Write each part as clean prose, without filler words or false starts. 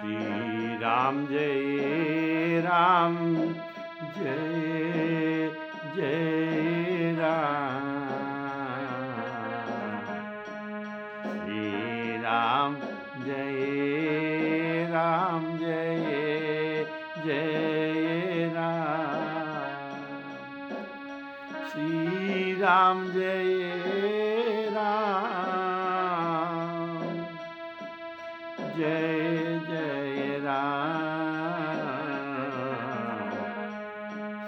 श्री राम जय राम, जय जय राम। श्री राम जय राम, जय जय राम। श्री राम जय राम, जय जय राम।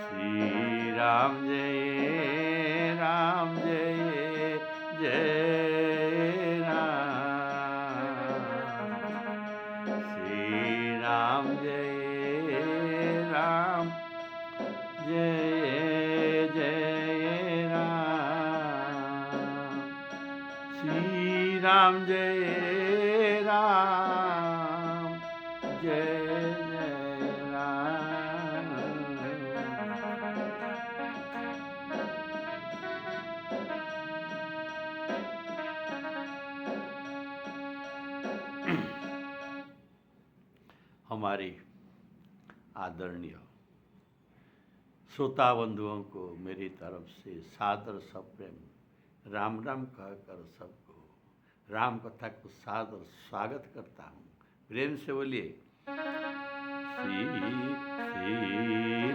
श्री राम जय राम, जय जय राम। श्री राम जय राम, जय जय राम। श्री राम जय राम, जय जय राम। हमारी आदरणीय श्रोता बंधुओं को मेरी तरफ से सादर सप्रेम राम राम कहकर सबको राम कथा को सादर स्वागत करता हूँ। प्रेम से बोलिए श्री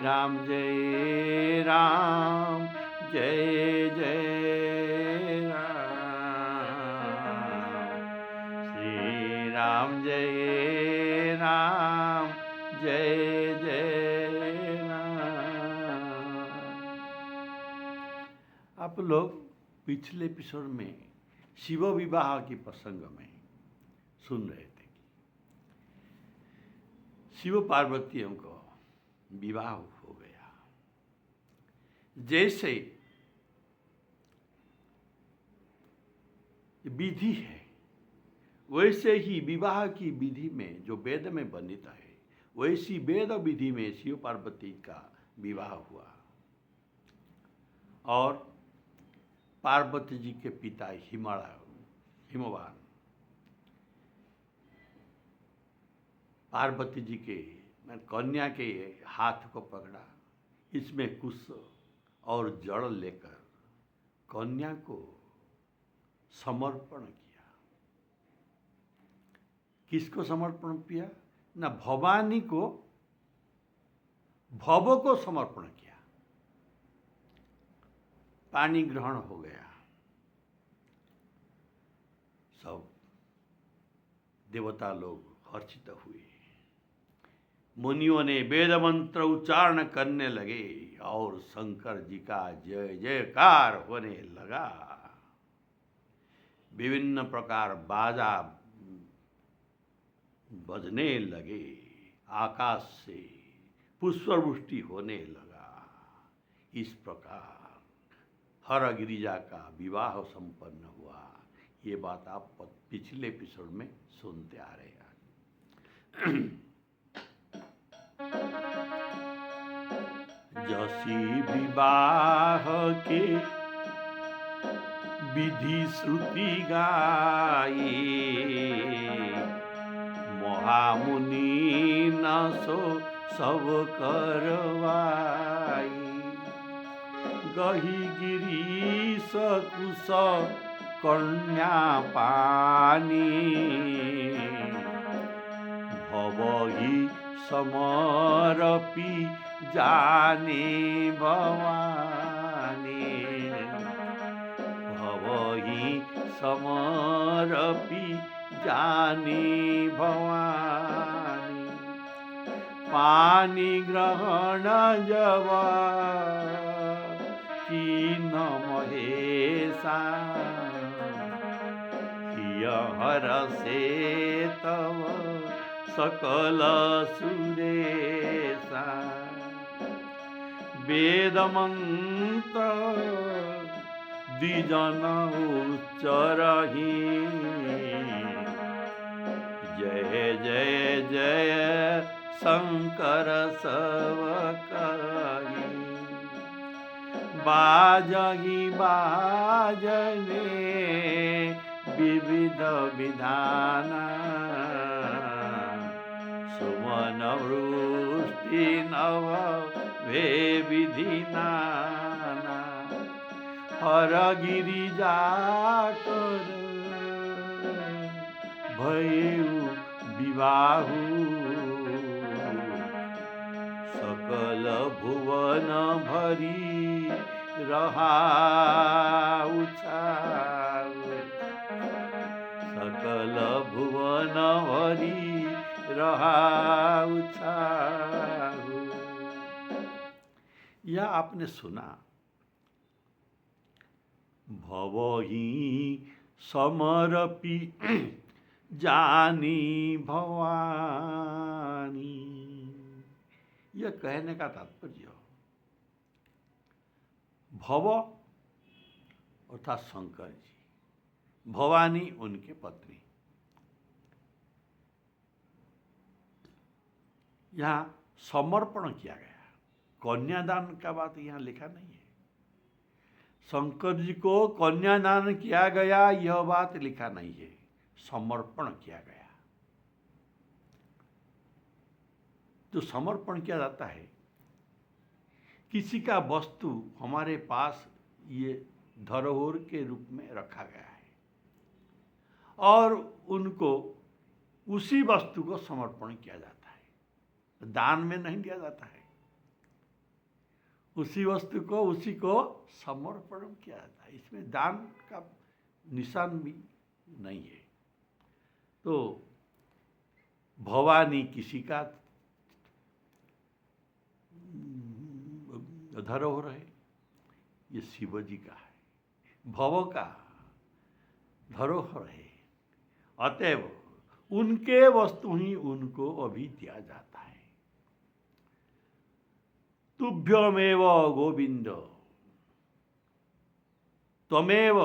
राम जय राम, जय जय राम। श्री राम जय राम, जय जय राम। आप लोग पिछले एपिसोड में शिव विवाह की प्रसंग में सुन रहे थे कि शिव पार्वतियों को विवाह हो गया। जैसे विधि है वैसे ही विवाह की विधि में जो वेद में वर्णित है वैसी वेद विधि में शिव पार्वती का विवाह हुआ। और पार्वती जी के पिता हिमवान पार्वती जी के कन्या के हाथ को पकड़ा, इसमें कुश और जड़ लेकर कन्या को समर्पण किया। किसको समर्पण किया? ना भवानी को, भव को समर्पण किया। पानी ग्रहण हो गया। सब देवता लोग हर्षित हुए। मुनियों ने वेद मंत्र उच्चारण करने लगे और शंकर जी का जय जयकार होने लगा। विभिन्न प्रकार बाजा बजने लगे। आकाश से पुष्पवृष्टि होने लगा। इस प्रकार हर गिरिजा का विवाह संपन्न हुआ। ये बात आप पिछले एपिसोड में सुनते आ रहे हैं। जसी विवाह के विधि श्रुति गाई, महामुनि न सो सब करवाई। गही गिरीश कुश कन्या पानी, भवहि समरपि जाने भवानी। भवहि समरपि जाने भवानी। पानी ग्रहण जब कीन महेशा, हर से तव सकल सुरेशा। वेद मंत्र द्विजन उच्चरहि, जय जय जय शंकर सब कहि। बाजहि बाजने विविध विधाना, सुमन वृष्टि नव वे विधि नाना हर गिरिजा कर भयउ विवाहु सकल भुवन भरी रहा उछाल सकल भुवन भरी रहा उछाल। यह आपने सुना, भवहि समरपि जानी भवानी। यह कहने का तात्पर्य, भव अर्थात शंकर जी, भवानी उनके पत्नी। यहाँ समर्पण किया गया, कन्यादान का बात यहाँ लिखा नहीं है। शंकर जी को कन्यादान किया गया यह बात लिखा नहीं है, समर्पण किया गया। जो समर्पण किया जाता है, किसी का वस्तु हमारे पास ये धरोहर के रूप में रखा गया है और उनको उसी वस्तु को समर्पण किया जाता है, दान में नहीं दिया जाता है। उसी वस्तु को उसी को समर्पण किया जाता है, इसमें दान का निशान भी नहीं है। तो भवानी किसी का धरोहर है, ये शिव जी का है, भव का धरोहर है। अतएव उनके वस्तु ही उनको अभी दिया जाता है। तुभ्यमेव गोविंद, त्वमेव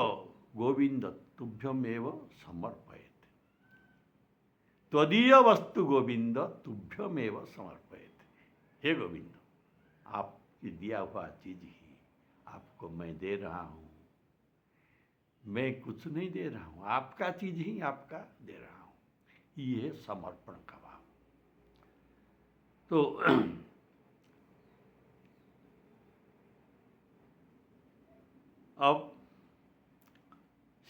गोविंद तुभ्यमेव समर्पयेत्। त्वदीय वस्तु गोविंद तुभ्यमेव समर्पयेत्। हे गोविंद, आपकी दिया हुआ चीज ही आपको मैं दे रहा हूँ, मैं कुछ नहीं दे रहा हूँ, आपका चीज ही आपका दे रहा हूँ। ये है समर्पण का भाव। तो अब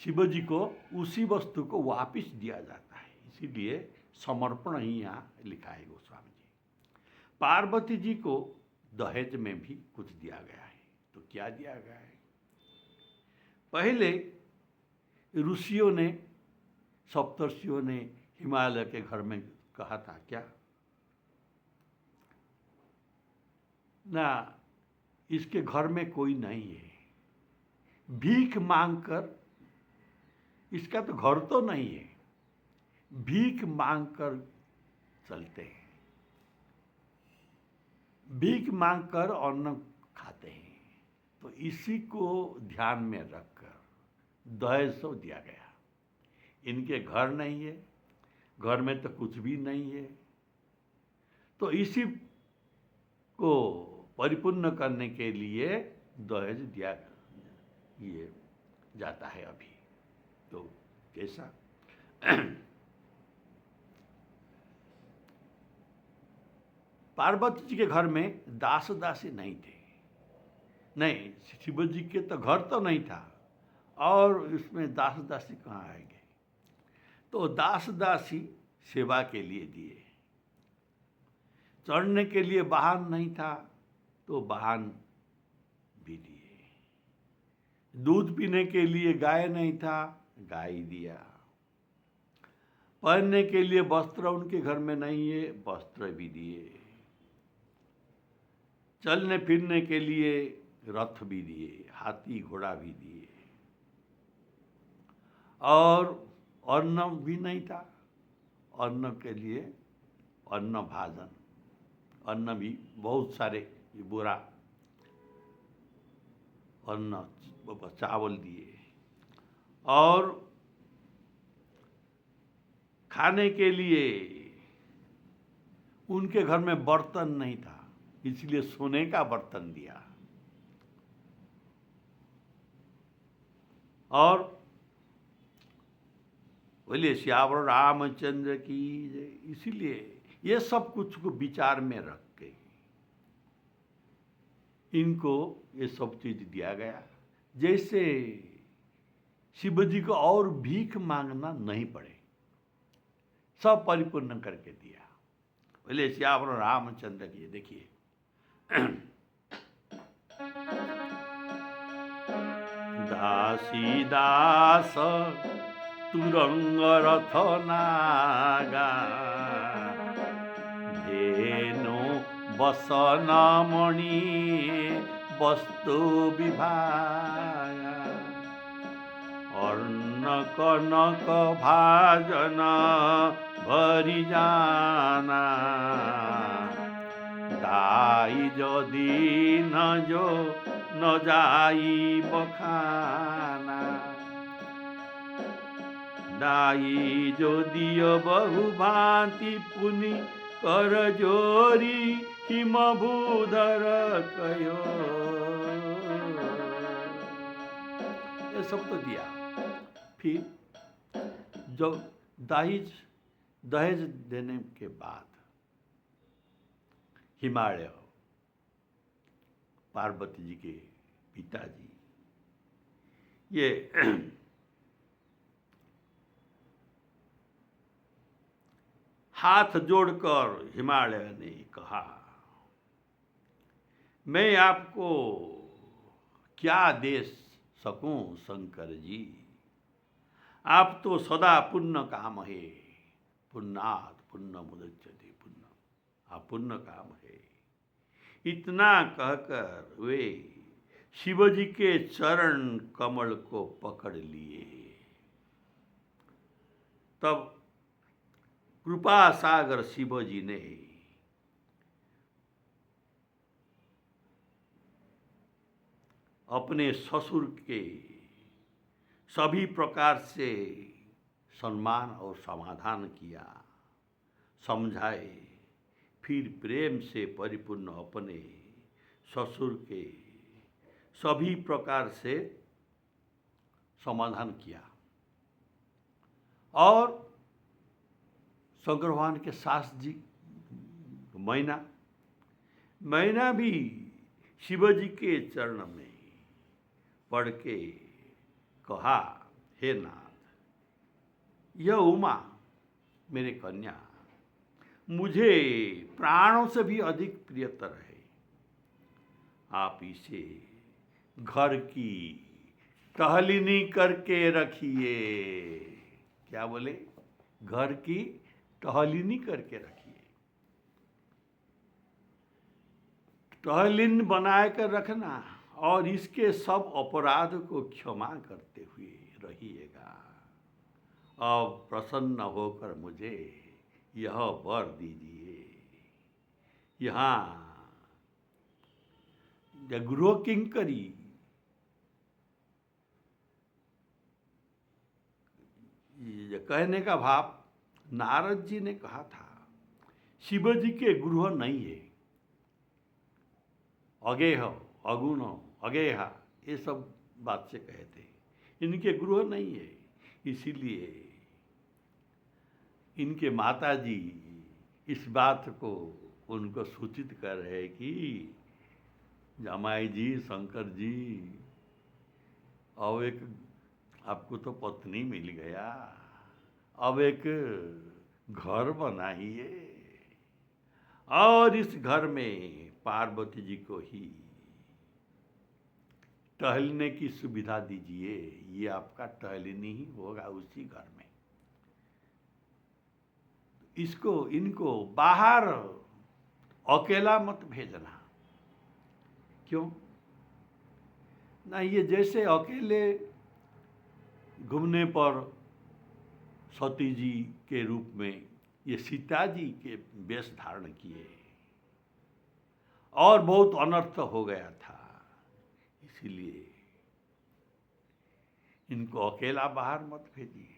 शिव जी को उसी वस्तु को वापिस दिया जाता है, इसीलिए समर्पण ही यहाँ लिखा है गोस्वामी जी। पार्वती जी को दहेज में भी कुछ दिया गया है, तो क्या दिया गया है? पहले ऋषियों ने, सप्तर्षियों ने हिमालय के घर में कहा था क्या ना, इसके घर में कोई नहीं है, भीख मांगकर, इसका तो घर तो नहीं है, भीख मांगकर चलते हैं, भीख मांगकर अन्न खाते हैं। तो इसी को ध्यान में रखकर दहेज तो दिया गया। इनके घर नहीं है, घर में तो कुछ भी नहीं है, तो इसी को परिपूर्ण करने के लिए दहेज दिया ये जाता है अभी। तो कैसा? पार्वती जी के घर में दास दासी नहीं थे, नहीं, शिव जी के तो घर तो नहीं था, और इसमें दास दासी कहाँ आएंगे? तो दास दासी सेवा के लिए दिए। चढ़ने के लिए वाहन नहीं था, तो वाहन भी दिए। दूध पीने के लिए गाय नहीं था, गाय दिया। पहनने के लिए वस्त्र उनके घर में नहीं है, वस्त्र भी दिए। चलने फिरने के लिए रथ भी दिए, हाथी घोड़ा भी दिए। और अन्न भी नहीं था, अन्न के लिए अन्न भाजन, अन्न भी बहुत सारे बुरा अन्न चावल दिए। और खाने के लिए उनके घर में बर्तन नहीं था, इसलिए सोने का बर्तन दिया। और बोलिए श्यावर रामचंद्र की जय। इसीलिए ये सब कुछ को विचार में रख के इनको ये सब चीज दिया गया, जैसे शिव जी को और भीख मांगना नहीं पड़े, सब परिपूर्ण करके दिया। बोले श्याम रामचंद्र की देखिए, दासी दास तुरंग रथ नागा, धेनु बसन मणि वस्तु विभागा, अर्ण कनक भाजन भरि जाना, दाई यदि न जो न जाई बखाना, दाई यदि बहु भांति पुनि कर जोरी हिम भूधर कयो। ये सब तो दिया। फिर जब दहेज देने के बाद हिमालय पार्वती जी के पिताजी ये हाथ जोड़कर हिमालय ने कहा, मैं आपको क्या दे सकूं शंकर जी, आप तो सदा पुण्य काम है, पुण्यात् पुण्य मुदच्यते पुण्य, आप पुण्य काम है। इतना कहकर वे शिवजी के चरण कमल को पकड़ लिए। तब कृपा सागर शिवजी ने अपने ससुर के सभी प्रकार से सम्मान और समाधान किया, समझाए। फिर प्रेम से परिपूर्ण अपने ससुर के सभी प्रकार से समाधान किया और शंकर भगवान के सास जी मैना भी शिवजी के चरण में पढ़ के कहा, हे नाथ, यह उमा मेरे कन्या मुझे प्राणों से भी अधिक प्रियतर है, आप इसे घर की टहलिनी करके रखिए। क्या बोले? घर की टहलिनी करके रखिए। टहलिन बना कर रखना और इसके सब अपराध को क्षमा करते हुए रहिएगा। अब प्रसन्न होकर मुझे यह वर दीजिए। यहाँ गृह किंकरी कहने का भाव, नारद जी ने कहा था शिवजी के गृह नहीं है, अगेह अगुण अगेहा ये सब बात से कहते, इनके गृह नहीं है। इसीलिए इनके माताजी इस बात को उनको सूचित कर रहे कि जमाई जी, शंकर जी, अब एक आपको तो पत्नी मिल गया, अब एक घर बनाइए और इस घर में पार्वती जी को ही टहलने की सुविधा दीजिए। ये आपका टहलनी ही होगा उसी घर में। इनको बाहर अकेला मत भेजना। क्यों? ना, ये जैसे अकेले घूमने पर सती जी के रूप में ये सीता जी के वेश धारण किए और बहुत अनर्थ हो गया था। इसीलिए इनको अकेला बाहर मत भेजिए,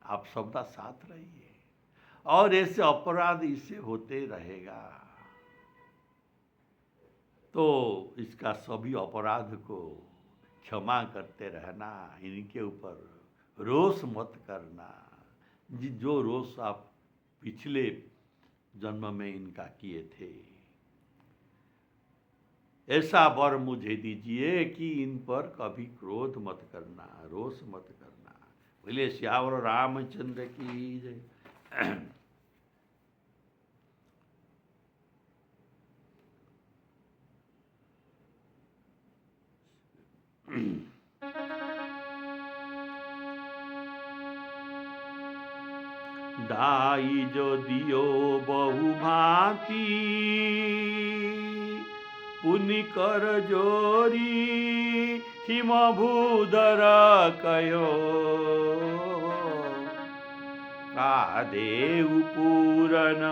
आप सबका साथ रहिए और ऐसे अपराध इससे होते रहेगा तो इसका सभी अपराध को क्षमा करते रहना, इनके ऊपर रोष मत करना। जो रोष आप पिछले जन्म में इनका किए थे। ऐसा वर मुझे दीजिए कि इन पर कभी क्रोध मत करना, रोष मत करना। बोले श्यावर रामचंद्र की जय। दाई जो दियो बहु भांति, पुनि कर जोरी हिम भूधर कयो। का देव पूरन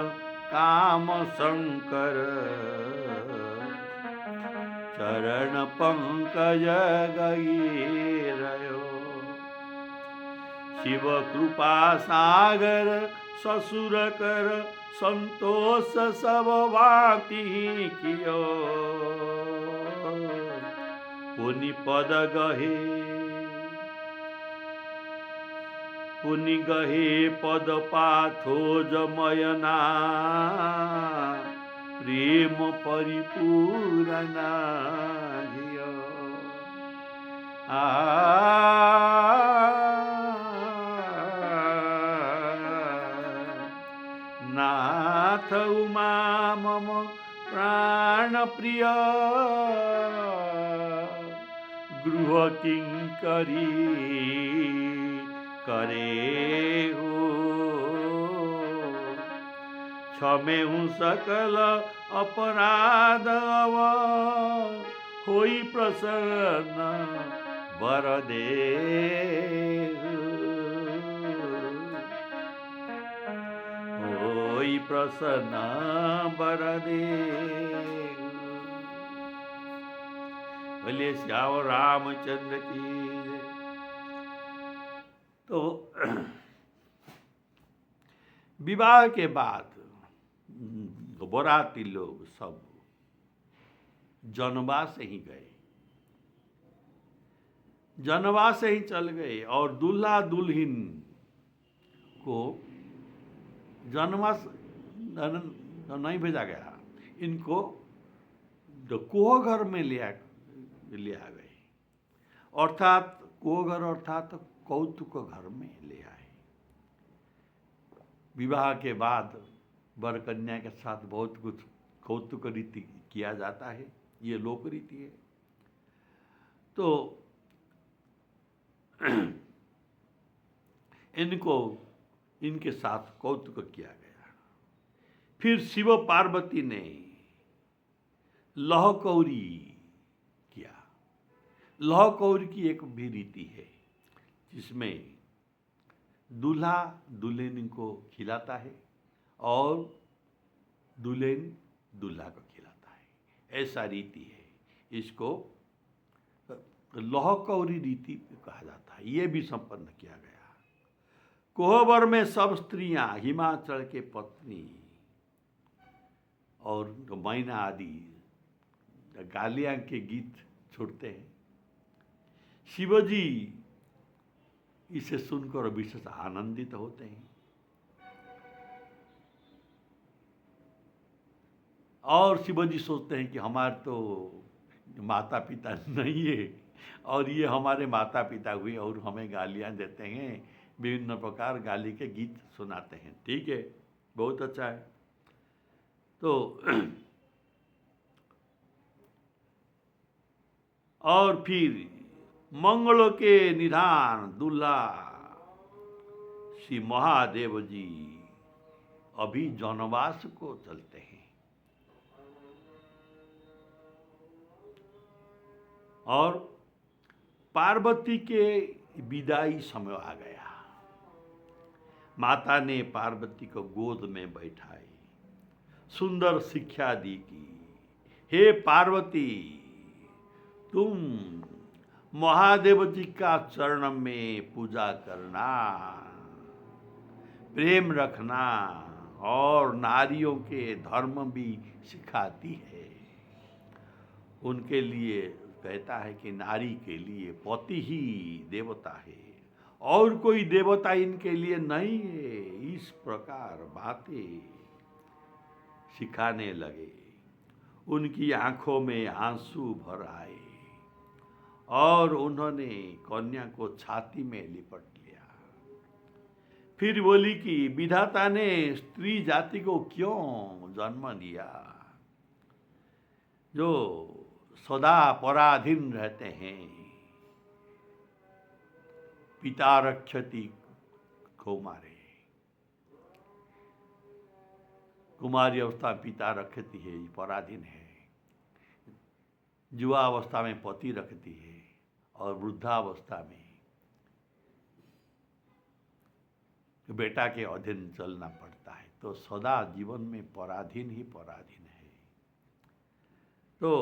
काम शंकर, चरण पंकज गहिरयो। शिव कृपा सागर ससुर कर, संतोष सब भांति कियो। पुनि पद गहे, पुनि गहे पद पाथोज मयना, प्रेम परिपूरना धियो। नाथ उमा मम प्राण प्रिय, गृह किंकरी करे हो। क्षमेहु सकल अपराध अव, होई प्रसन्न वर देहु। होई प्रसन्न वर देहु। बोलिए श्याम रामचंद्र की जय। तो विवाह के बाद बराती लोग सब जनवा से ही गए, जनवा से ही चल गए और दूल्हा दुल्हन को जनवा नहीं भेजा गया। इनको कोह घर में ले आ गए, अर्थात कोह घर अर्थात कौतुक घर में ले आए। विवाह के बाद वर कन्या के साथ बहुत कुछ कौतुक रीति किया जाता है, ये लोक रीति है। तो इनको इनके साथ कौतुक किया गया। फिर शिव पार्वती ने लह कौरी किया। लह कौरी की एक भी रीति है जिसमें दूल्हा दुल्हन को खिलाता है और दुल्हन दूल्हा को खिलाता है, ऐसा रीति है। इसको लह कौरी रीति कहा जाता है। ये भी संपन्न किया गया। कोहबर में सब स्त्रियां हिमाचल के पत्नी और मैना आदि गालियां के गीत छोड़ते हैं। शिवजी इसे सुनकर विशेष आनंदित होते हैं और शिवजी सोचते हैं कि हमारे तो माता पिता नहीं है और ये हमारे माता पिता हुए और हमें गालियां देते हैं, विभिन्न प्रकार गाली के गीत सुनाते हैं। ठीक है, बहुत अच्छा है। तो और फिर मंगलों के निधान दूल्हा श्री महादेव जी अभी जनवास को चलते हैं और पार्वती के विदाई समय आ गया। माता ने पार्वती को गोद में बैठाई, सुंदर शिक्षा दी कि हे पार्वती, तुम महादेव जी का चरण में पूजा करना, प्रेम रखना और नारियों के धर्म भी सिखाती है। उनके लिए कहता है कि नारी के लिए पति ही देवता है और कोई देवता इनके लिए नहीं है। इस प्रकार बातें सिखाने लगे। उनकी आंखों में आंसू भर आए और उन्होंने कन्या को छाती में लिपट लिया। फिर बोली कि विधाता ने स्त्री जाति को क्यों जन्म दिया, जो सदा पराधीन रहते हैं। पिता रक्षति कौमारे, कुमारी अवस्था में पिता रखती है, पराधीन है। युवा अवस्था में पति रखती है और वृद्धावस्था में बेटा के अधीन चलना पड़ता है। तो सदा जीवन में पराधीन ही पराधीन है। तो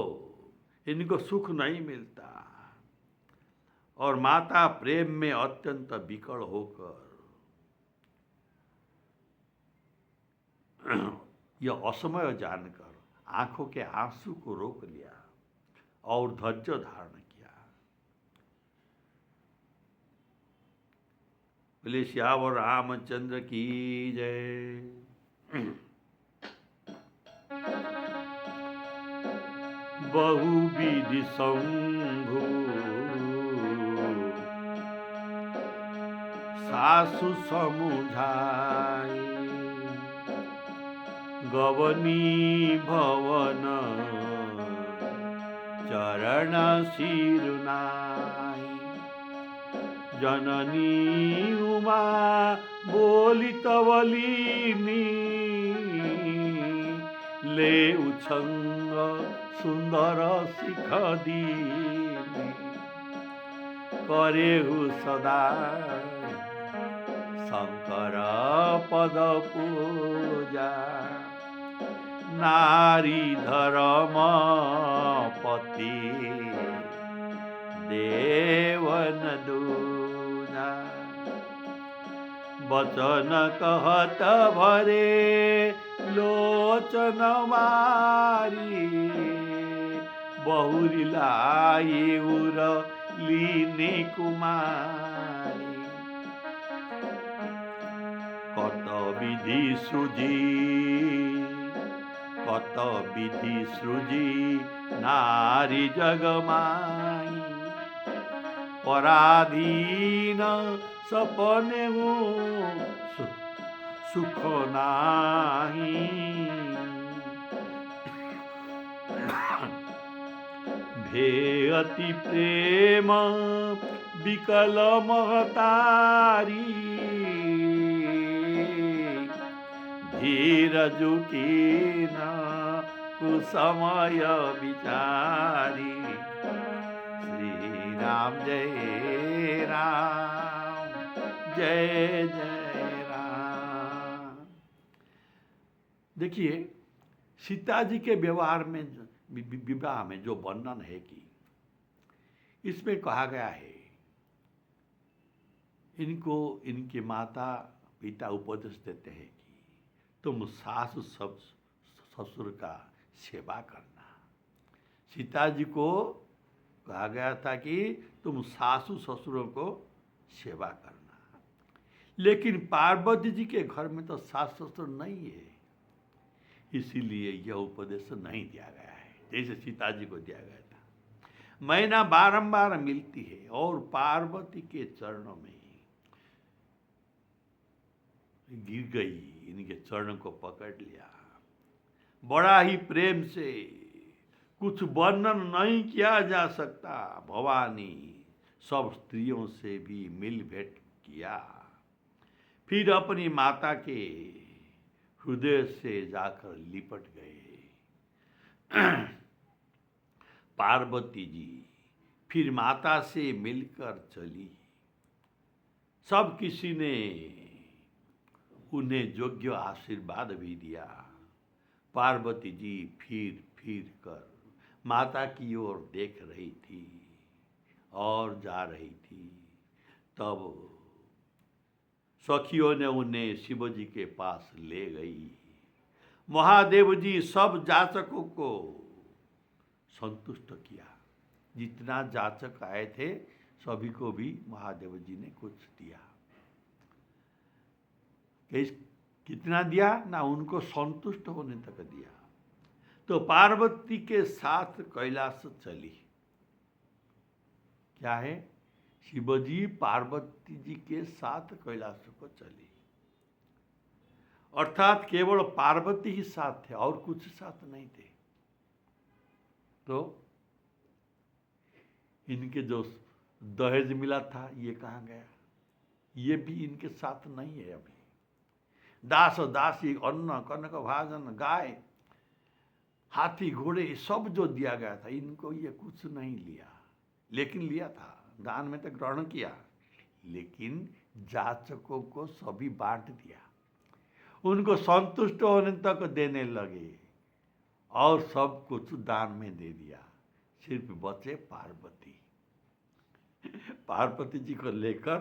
इनको सुख नहीं मिलता और माता प्रेम में अत्यंत विकल होकर यह असमय जानकर आंखों के आंसू को रोक लिया और धैर्य धारण किया। बोले श्यावर रामचंद्र की जय। बहुविधि शंभु सासु समुझाई, गवनी भवन चरण सिरुनाई। जननी उमा बोली तवलिनी, ले उछंग सुंदर शिख दीनी। करेहु सदा शंकर पद पूजा, नारी धर्म पति देवन दूजा। वचन कहत भरे लोचन मारी, बहुरी लाई उर लीनी कुमारी। कत विधि सृजी नारी जगमाई। पराधीन सपने सुख नाही, भेयति प्रेम विकल महतारी। धीरजु कीन कुसमय विचारी। श्री राम जय राम, जय जय राम। देखिए सीता जी के व्यवहार में, विवाह में जो वर्णन है कि इसमें कहा गया है, इनको इनके माता पिता उपदेश देते हैं कि तुम सासु ससुर का सेवा करना। सीता जी को कहा गया था कि तुम सासु ससुरों को सेवा करना, लेकिन पार्वती जी के घर में तो सास ससुर नहीं है, इसीलिए यह उपदेश नहीं दिया गया है जैसे सीता जी को दिया गया था। मैना बारंबार मिलती है और पार्वती के चरणों में गिर गई, इनके चरणों को पकड़ लिया, बड़ा ही प्रेम से, कुछ वर्णन नहीं किया जा सकता। भवानी सब स्त्रियों से भी मिल भेंट किया, फिर अपनी माता के हृदय से जाकर लिपट गए। पार्वती जी फिर माता से मिलकर चली। सब किसी ने उन्हें योग्य आशीर्वाद भी दिया। पार्वती जी फिर कर माता की ओर देख रही थी और जा रही थी, तब सखियों ने उन्हें शिव जी के पास ले गई। महादेव जी सब जाचकों को संतुष्ट किया। जितना जाचक आए थे सभी को भी महादेव जी ने कुछ दिया। कितना दिया ना, उनको संतुष्ट होने तक दिया। तो पार्वती के साथ कैलाश चली। क्या है? शिवजी पार्वती जी के साथ कैलाश को चली, अर्थात केवल पार्वती ही साथ थे और कुछ साथ नहीं थे। तो इनके जो दहेज मिला था ये कहाँ गया? ये भी इनके साथ नहीं है अभी। दास दासी, अन्न कनक भाजन, गाय, हाथी घोड़े सब जो दिया गया था, इनको ये कुछ नहीं लिया। लेकिन लिया था, दान में तो ग्रहण किया, लेकिन जाचकों को सभी बांट दिया। उनको संतुष्ट होने तक देने लगे और सब कुछ दान में दे दिया। सिर्फ बचे पार्वती। पार्वती जी को लेकर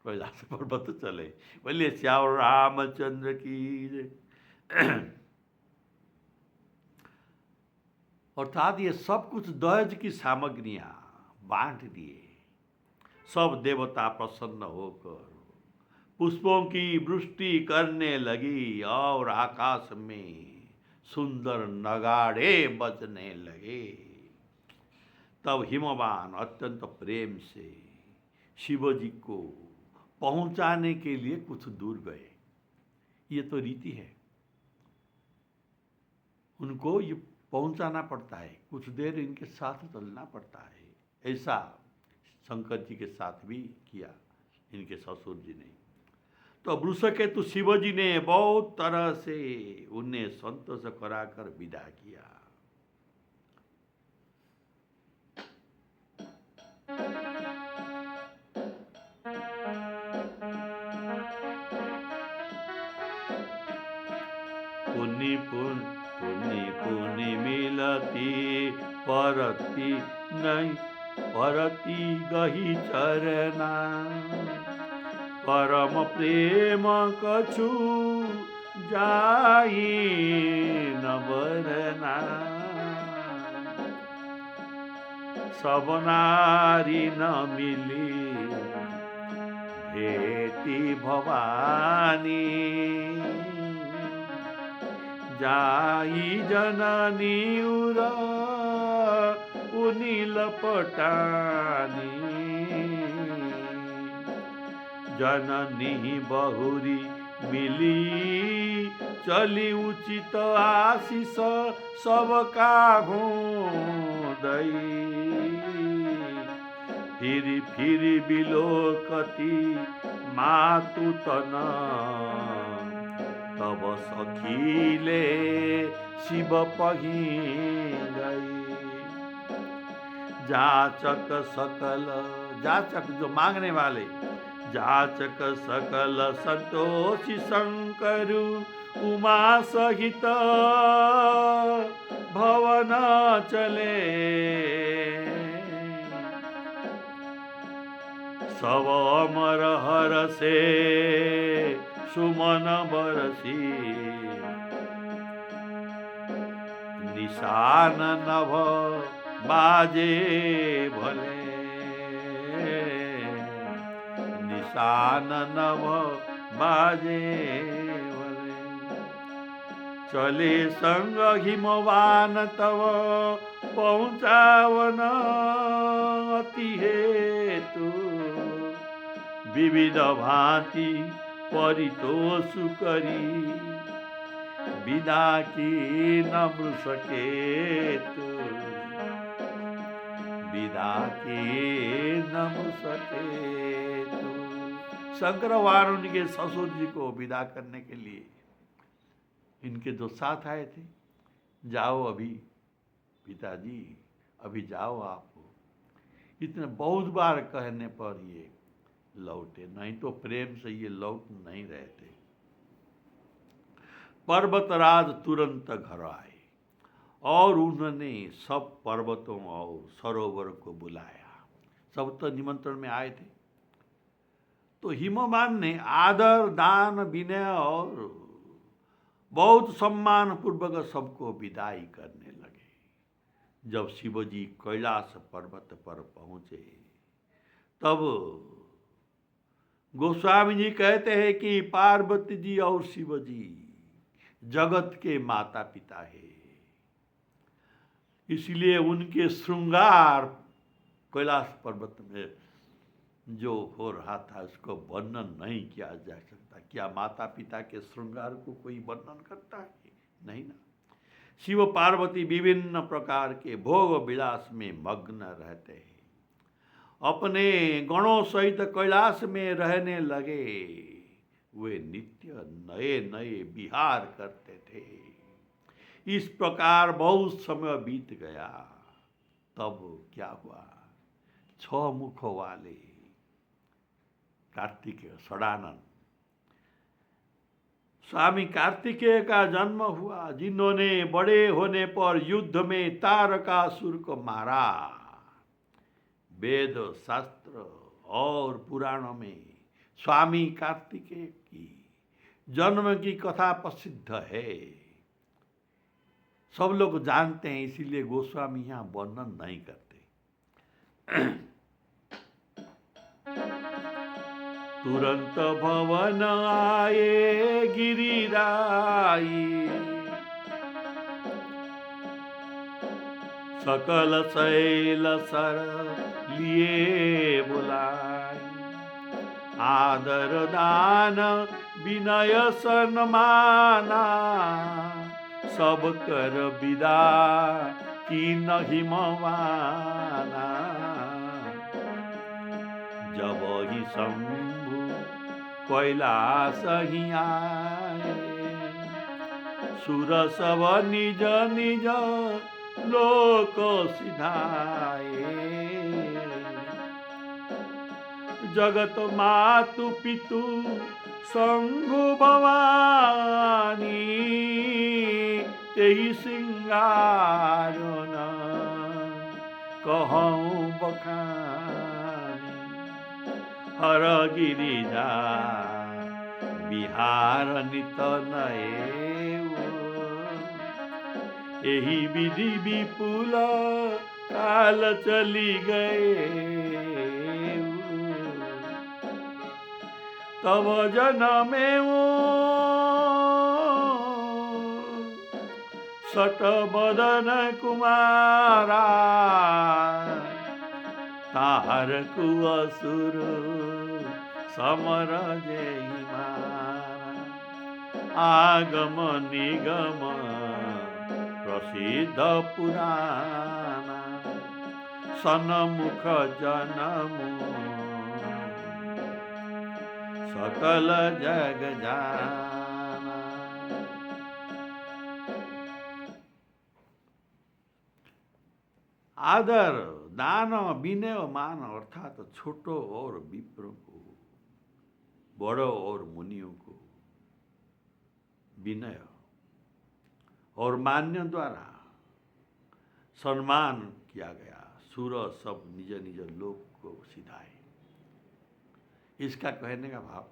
कैलाश पर्वत चले। बोलिए श्याम रामचंद्र की जय। अर्थात ये सब कुछ दहेज की सामग्रियां बांट दिए। सब देवता प्रसन्न होकर पुष्पों की वृष्टि करने लगी और आकाश में सुंदर नगाड़े बजने लगे। तब हिमवान अत्यंत प्रेम से शिवजी को पहुंचाने के लिए कुछ दूर गए। ये तो रीति है, उनको ये पहुंचाना पड़ता है, कुछ देर इनके साथ चलना पड़ता है। ऐसा शंकर जी के साथ भी किया इनके ससुर जी ने। तो वृषकेतु शिवजी ने बहुत तरह से उन्हें संतोष कराकर विदा किया। पुनि पुनि मिलती परती नहीं, परती गही चरना, परम प्रेम कछु जाई न बरना। सब नारी न मिली भेटी भवानी, जाई जननी उर उनील पटानी। जननी बहुरी मिली चली उचित आशीष, सबका घोदई। फिर बिलोकती मातु तन, तब सखीले शिव पही गई। जाचक सकल, जाचक जो मांगने वाले, जाचक सकल संतोषी शंकर उमा सहित भवन चले। सब अमर हर से सुमन बरसी, निशान नभ बाजे भले। निशान नभ बाजे भले। चले संग हिमवान तव पहुँचावन अति हेतु, विविध भांति परितोष करी, विदा की न मृषकेतु, विदा की न मृषकेतु। शंकर वारुण के ससुर जी को विदा करने के लिए इनके जो साथ आए थे, जाओ अभी पिताजी, अभी जाओ आप। इतने बहुत बार कहने पर ये लौटे, नहीं तो प्रेम से ये लौट नहीं रहते। पर्वतराज तुरंत घर आए और उन्होंने सब पर्वतों और सरोवर को बुलाया। सब तो निमंत्रण में आए थे। तो हिमवान ने आदर, दान, विनय और बहुत सम्मान पूर्वक सबको विदाई करने लगे। जब शिवजी कैलाश पर्वत पर पहुंचे, तब गोस्वामी जी कहते हैं कि पार्वती जी और शिव जी जगत के माता पिता है, इसलिए उनके श्रृंगार कैलाश पर्वत में जो हो रहा था उसको वर्णन नहीं किया जा सकता। क्या माता पिता के श्रृंगार को कोई वर्णन करता है? नहीं ना। शिव पार्वती विभिन्न प्रकार के भोग विलास में मग्न रहते हैं, अपने गणों सहित कैलाश में रहने लगे। वे नित्य नए नए विहार करते थे। इस प्रकार बहुत समय बीत गया। तब क्या हुआ? 6 मुखों वाले कार्तिकेय षडानन स्वामी कार्तिकेय का जन्म हुआ, जिन्होंने बड़े होने पर युद्ध में तारकासुर को मारा। वेद शास्त्र और पुराणों में स्वामी कार्तिकेय की जन्म की कथा प्रसिद्ध है, सब लोग जानते हैं, इसीलिए गोस्वामी यहाँ वर्णन नहीं करते। तुरंत भवन आए गिरिराई, सकल शैल सर लिए बुलाए। आदर दान विनय सन्माना, सब कर विदा की नहीं मवाना। जब ही शंभु कैलाश ही आए, सुर सब निज निज लोक सिधाए। जगत मातु पितु शंभु भवानी, तेहि सिंगारो न कहूँ बखानी। हर गिरिजा बिहार नित नएऊ, एही विधि विपुल काल चली गए। तब जनमेऊ सत बदन कुमारा, तार कुअसुर समर जेहि मारा। आगम निगम प्रसिद्ध पुराना, सन्मुख जनमु सकल जग जाना। आदर दान विनय मान अर्थात छोटो और विप्र को, बड़ों और मुनियों को विनय और मान्य द्वारा सम्मान किया गया। सुर सब निज निज लोक को सिधाए। इसका कहने का भाव,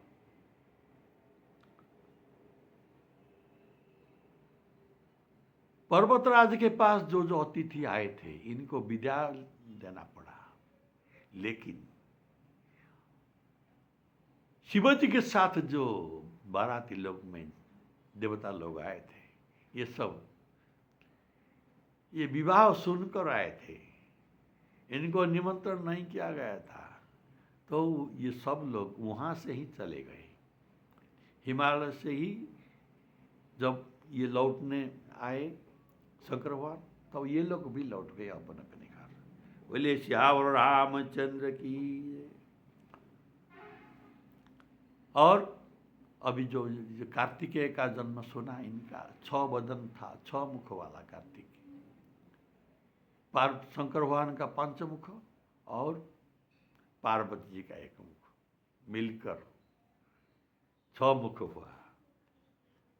पर्वतराज के पास जो जो अतिथि आए थे इनको विदा देना पड़ा, लेकिन शिवजी के साथ जो बाराती लोग में देवता लोग आए थे, ये सब ये विवाह सुनकर आए थे, इनको निमंत्रण नहीं किया गया था। तो ये सब लोग वहाँ से ही चले गए। हिमालय से ही जब ये लौटने आए शंकर भगवान, तब ये लोग भी लौट गए अपन अपने घर। बोले श्यावर रामचंद्र की। और अभी जो कार्तिकेय का जन्म सुना, इनका 6 बदन था, 6 मुख वाला कार्तिक। शंकर भगवान का 5 मुख और पार्वती जी का 1 मुख, मिलकर 6 मुख हुआ।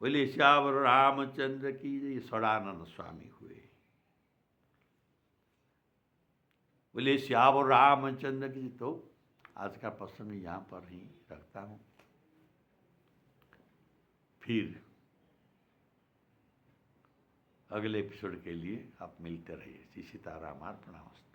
बोले श्यावर रामचंद्र की। षडानन स्वामी हुए। बोले श्यावर रामचंद्र की। तो आज का प्रसंग यहाँ पर ही रखता हूँ, फिर अगले एपिसोड के लिए आप मिलते रहिए। श्री सीताराम अर्पणमस्तु।